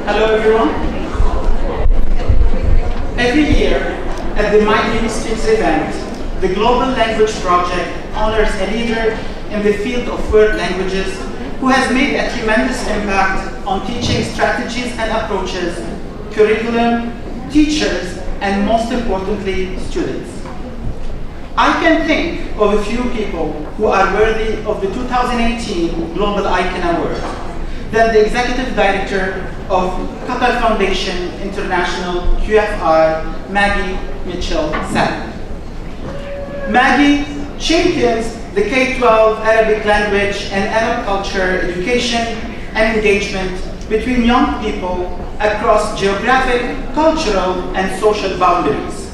Hello everyone. Every year at the My Ministries event, the Global Language Project honors a leader in the field of world languages who has made a tremendous impact on teaching strategies and approaches, curriculum, teachers, and most importantly, students. I can think of a few people who are worthy of the 2018 Global Icon Award. Then the Executive Director of Qatar Foundation International, QFI, Maggie Mitchell-Salim. Maggie champions the K-12 Arabic language and Arab culture education and engagement between young people across geographic, cultural, and social boundaries.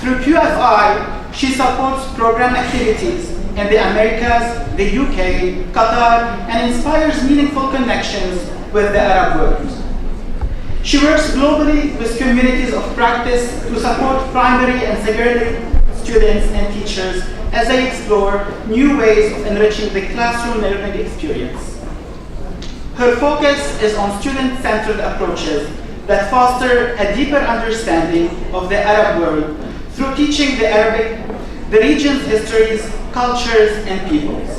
Through QFI, she supports program activities in the Americas, the UK, Qatar, and inspires meaningful connections with the Arab world. She works globally with communities of practice to support primary and secondary students and teachers as they explore new ways of enriching the classroom learning experience. Her focus is on student-centered approaches that foster a deeper understanding of the Arab world through teaching the Arabic, the region's histories, cultures, and peoples.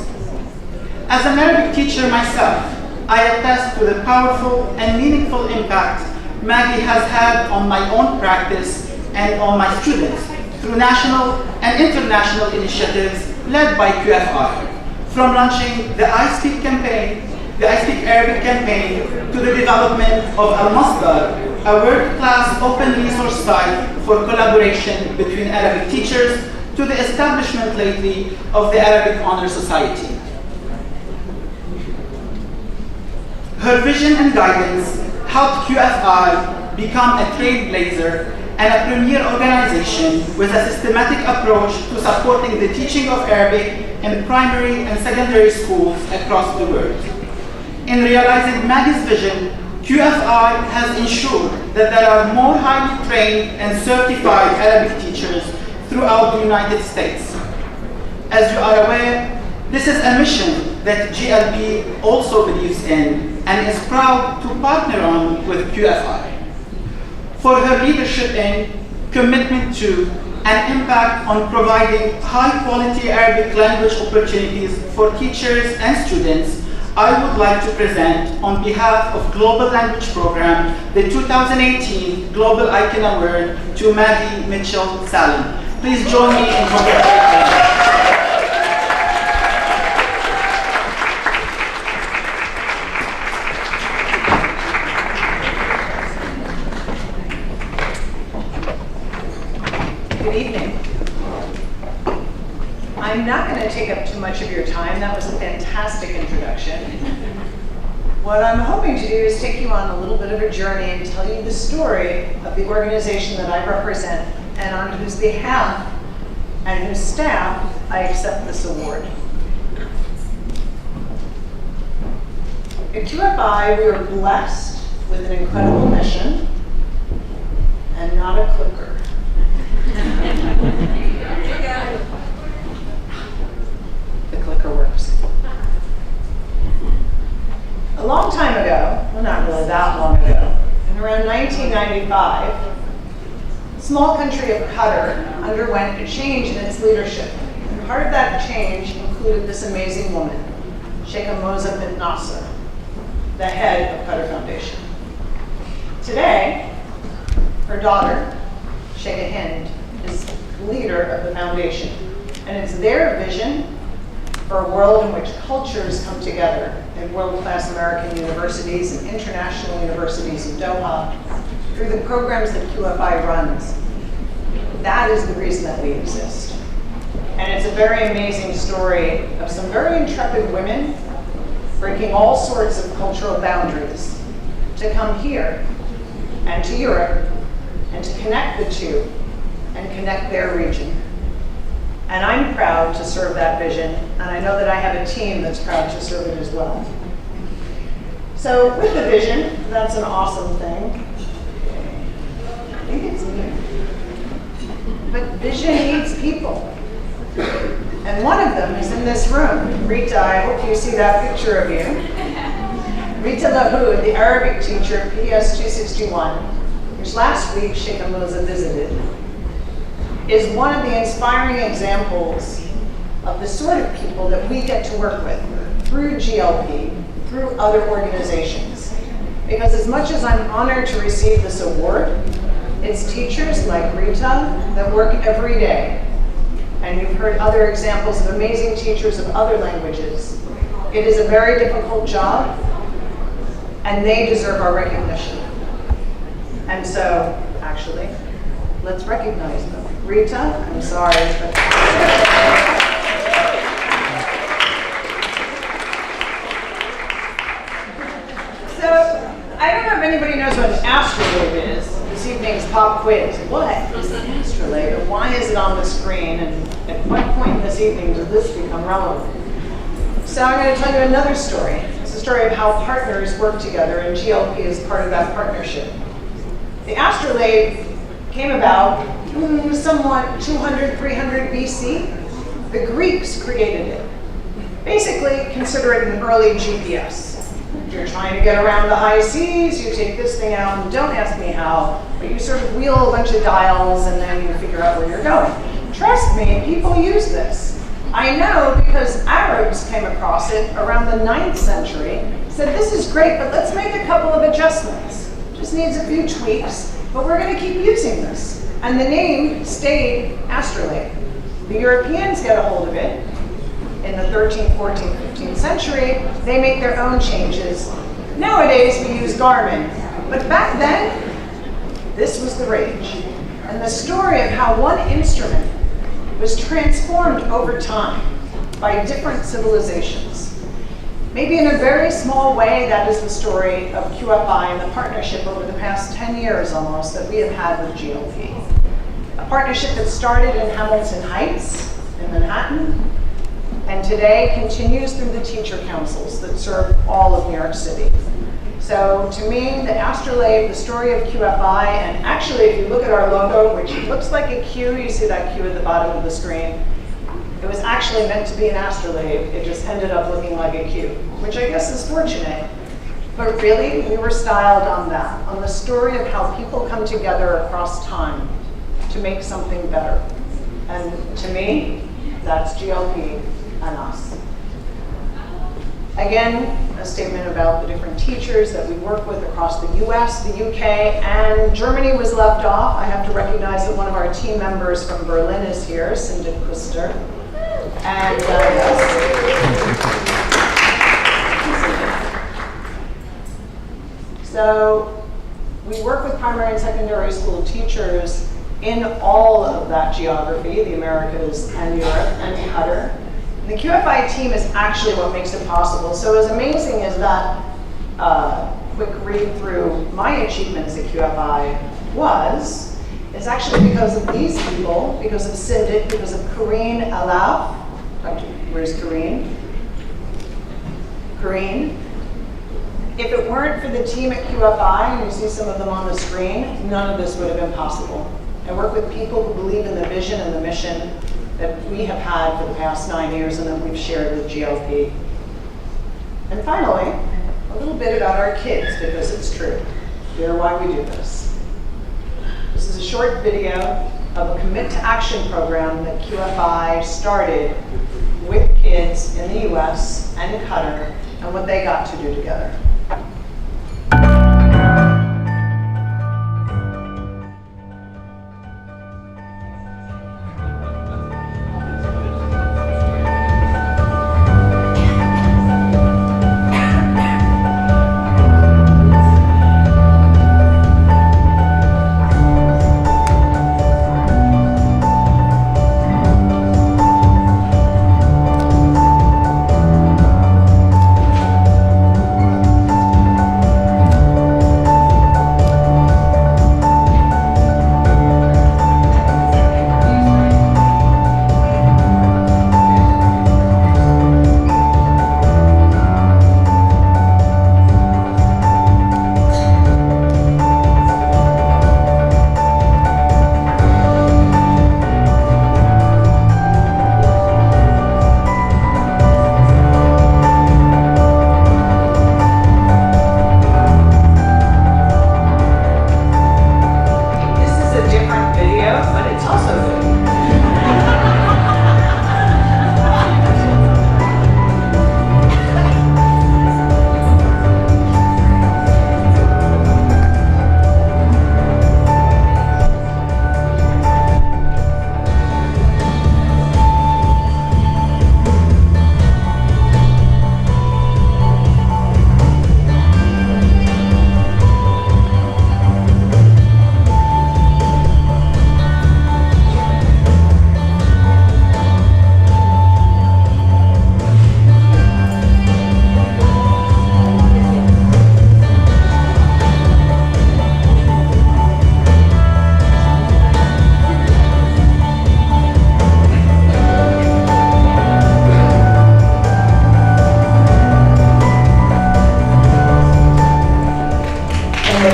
As an Arabic teacher myself, I attest to the powerful and meaningful impact Maggie has had on my own practice and on my students through national and international initiatives led by QFI, from launching the I Speak campaign, the I Speak Arabic campaign, to the development of Al-Masdar, a world-class open resource site for collaboration between Arabic teachers, to the establishment lately of the Arabic Honor Society. Her vision and guidance helped QFI become a trailblazer and a premier organization with a systematic approach to supporting the teaching of Arabic in primary and secondary schools across the world. In realizing Maggie's vision, QFI has ensured that there are more highly trained and certified Arabic teachers throughout the United States. As you are aware, this is a mission that GLP also believes in and is proud to partner on with QFI. For her leadership in, commitment to, and impact on providing high-quality Arabic language opportunities for teachers and students, I would like to present, on behalf of Global Language Program, the 2018 Global Icon Award to Maggie Mitchell-Salim. Please join me in congratulating her. Good evening. I'm not going to take up too much of your time. That was a fantastic introduction. What I'm hoping to do is take you on a little bit of a journey and tell you the story of the organization that I represent and on whose behalf and whose staff I accept this award. At QFI, we are blessed with an incredible mission and not a clicker. The clicker works. A long time ago, well, not really that long ago, in around 1995, the small country of Qatar underwent a change in its leadership. And part of that change included this amazing woman, Sheikha Moza bint Nasser, the head of Qatar Foundation. Today, her daughter, Sheikha Hind, is leader of the foundation, and it's their vision for a world in which cultures come together in world-class American universities and international universities in Doha through the programs that QFI runs. That is the reason that we exist. And it's a very amazing story of some very intrepid women breaking all sorts of cultural boundaries to come here and to Europe and to connect the two and connect their region. And I'm proud to serve that vision, and I know that I have a team that's proud to serve it as well. So with the vision, that's an awesome thing. I think it's me. But vision needs people. And one of them is in this room. Rita, I hope you see that picture of you. Rita Lahoud, the Arabic teacher, PDS 261, which last week Sheikh Moza visited, is one of the inspiring examples of the sort of people that we get to work with through GLP, through other organizations. Because as much as I'm honored to receive this award, it's teachers like Rita that work every day. And you've heard other examples of amazing teachers of other languages. It is a very difficult job, and they deserve our recognition. And so, actually, let's recognize them. Rita, I'm sorry, but so I don't know if anybody knows what an astrolabe is. This evening's pop quiz. What is an astrolabe, and why is it on the screen? And at what point this evening does this become relevant? So I'm going to tell you another story. It's a story of how partners work together, and GLP is part of that partnership. The astrolabe came about somewhat 200, 300 BC. The Greeks created it. Basically, consider it an early GPS. If you're trying to get around the high seas, you take this thing out, and don't ask me how, but you sort of wheel a bunch of dials and then you figure out where you're going. Trust me, people use this. I know because Arabs came across it around the 9th century, said this is great, but let's make a couple of adjustments. Just needs a few tweaks, but we're going to keep using this. And the name stayed astrolabe. The Europeans get a hold of it in the 13th, 14th, 15th century. They make their own changes. Nowadays we use Garmin, but back then, this was the rage. And the story of how one instrument was transformed over time by different civilizations. Maybe in a very small way, that is the story of QFI and the partnership over the past 10 years almost that we have had with GLP. A partnership that started in Hamilton Heights in Manhattan, and today continues through the teacher councils that serve all of New York City. So to me, the astrolabe, the story of QFI, and actually if you look at our logo, which looks like a Q, you see that Q at the bottom of the screen, it was actually meant to be an astrolabe. It just ended up looking like a Q, which I guess is fortunate. But really, we were styled on that, on the story of how people come together across time to make something better. And to me, that's GLP and us. Again, a statement about the different teachers that we work with across the US, the UK, and Germany was left off. I have to recognize that one of our team members from Berlin is here, Cindy Kuster. And so we work with primary and secondary school teachers in all of that geography, the Americas and Europe and Qatar. The QFI team is actually what makes it possible. So as amazing as that quick read through my achievements at QFI was, it's actually because of these people, because of Sindit, because of Karine Alaf. Where's Karine? Karine. If it weren't for the team at QFI, and you see some of them on the screen, none of this would have been possible. I work with people who believe in the vision and the mission that we have had for the past 9 years and that we've shared with GLP. And finally, a little bit about our kids, because it's true. They're why we do this. This is a short video of a Commit to Action program that QFI started with kids in the US and Qatar and what they got to do together.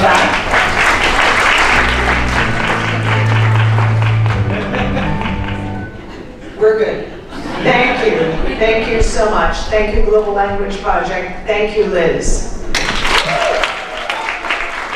that. We're good. Thank you. Thank you so much. Thank you, Global Language Project. Thank you, Liz.